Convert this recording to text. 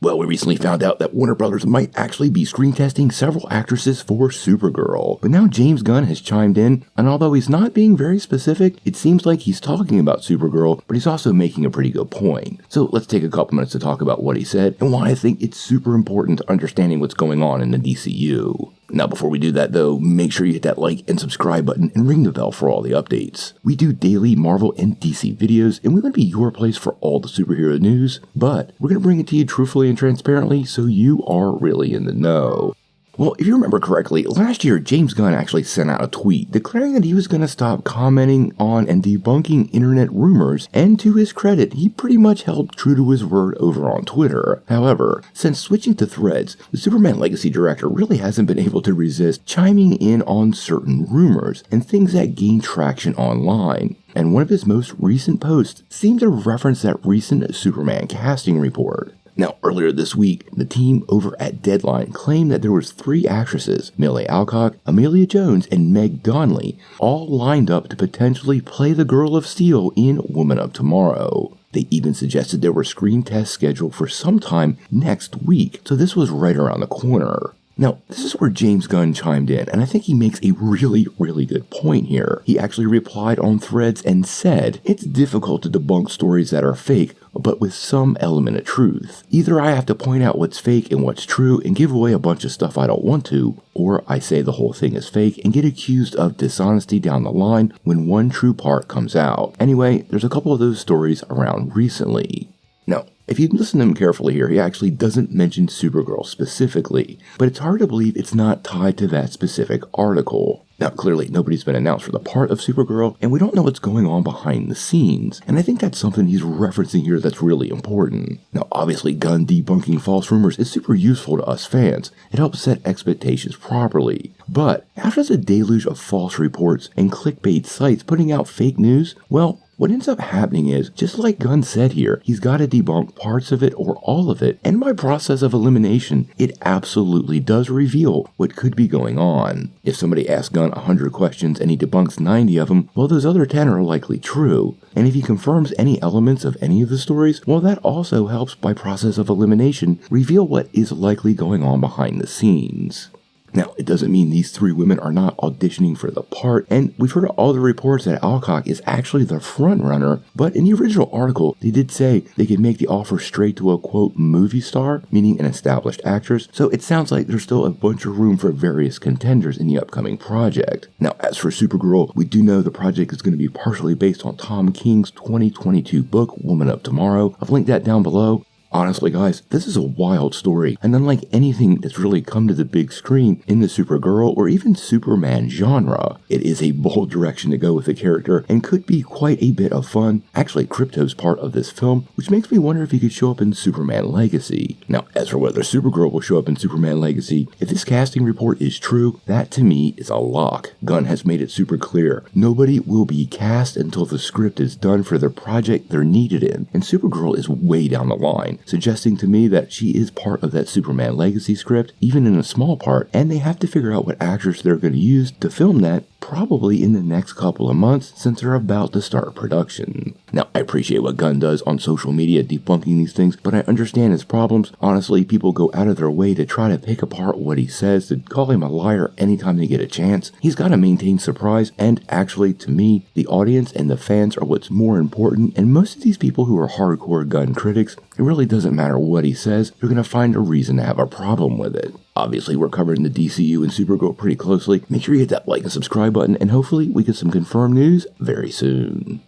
Well, we recently found out that Warner Brothers might actually be screen testing several actresses for Supergirl. But now James Gunn has chimed in, and although he's not being very specific, it seems like he's talking about Supergirl, but he's also making a pretty good point. So let's take a couple minutes to talk about what he said, and why I think it's super important to understanding what's going on in the DCU. Now, before we do that, though, make sure you hit that like and subscribe button and ring the bell for all the updates. We do daily Marvel and DC videos, and we want to be your place for all the superhero news, but we're going to bring it to you truthfully and transparently so you are really in the know. Well, if you remember correctly, last year James Gunn actually sent out a tweet declaring that he was going to stop commenting on and debunking internet rumors, and to his credit, he pretty much held true to his word over on Twitter. However, since switching to Threads, the Superman Legacy director really hasn't been able to resist chiming in on certain rumors and things that gain traction online. And one of his most recent posts seemed to reference that recent Superman casting report. Now, earlier this week, the team over at Deadline claimed that there was 3 actresses, Millie Alcock, Amelia Jones, and Meg Donnelly, all lined up to potentially play the Girl of Steel in Woman of Tomorrow. They even suggested there were screen tests scheduled for sometime next week, so this was right around the corner. Now, this is where James Gunn chimed in, and I think he makes a really good point here. He actually replied on Threads and said, "It's difficult to debunk stories that are fake, but with some element of truth. Either I have to point out what's fake and what's true and give away a bunch of stuff I don't want to, or I say the whole thing is fake and get accused of dishonesty down the line when one true part comes out." Anyway, there's a couple of those stories around recently. Now, if you listen to him carefully here, he actually doesn't mention Supergirl specifically, but it's hard to believe it's not tied to that specific article. Now, clearly, nobody's been announced for the part of Supergirl, and we don't know what's going on behind the scenes, and I think that's something he's referencing here that's really important. Now, obviously, Gunn debunking false rumors is super useful to us fans. It helps set expectations properly. But after the deluge of false reports and clickbait sites putting out fake news, well, what ends up happening is, just like Gunn said here, he's got to debunk parts of it or all of it, and by process of elimination, it absolutely does reveal what could be going on. If somebody asks Gunn 100 questions and he debunks 90 of them, well, those other 10 are likely true. And if he confirms any elements of any of the stories, well, that also helps by process of elimination reveal what is likely going on behind the scenes. Now, it doesn't mean these 3 women are not auditioning for the part, and we've heard all the reports that Alcock is actually the front runner, but in the original article, they did say they could make the offer straight to a, quote, movie star, meaning an established actress, so it sounds like there's still a bunch of room for various contenders in the upcoming project. Now, as for Supergirl, we do know the project is going to be partially based on Tom King's 2022 book, Woman of Tomorrow. I've linked that down below. Honestly, guys, this is a wild story, and unlike anything that's really come to the big screen in the Supergirl or even Superman genre, it is a bold direction to go with the character and could be quite a bit of fun. Actually, Krypto's part of this film, which makes me wonder if he could show up in Superman Legacy. Now, as for whether Supergirl will show up in Superman Legacy, if this casting report is true, that to me is a lock. Gunn has made it super clear. Nobody will be cast until the script is done for the project they're needed in, and Supergirl is way down the line, suggesting to me that she is part of that Superman Legacy script, even in a small part, and they have to figure out what actors they're going to use to film that probably in the next couple of months since they're about to start production. Now, I appreciate what Gunn does on social media debunking these things, but I understand his problems. Honestly, people go out of their way to try to pick apart what he says, to call him a liar anytime they get a chance. He's got to maintain surprise, and actually, to me, the audience and the fans are what's more important, and most of these people who are hardcore Gunn critics, it really doesn't matter what he says, they're going to find a reason to have a problem with it. Obviously, we're covering the DCU and Supergirl pretty closely. Make sure you hit that like and subscribe button, and hopefully we get some confirmed news very soon.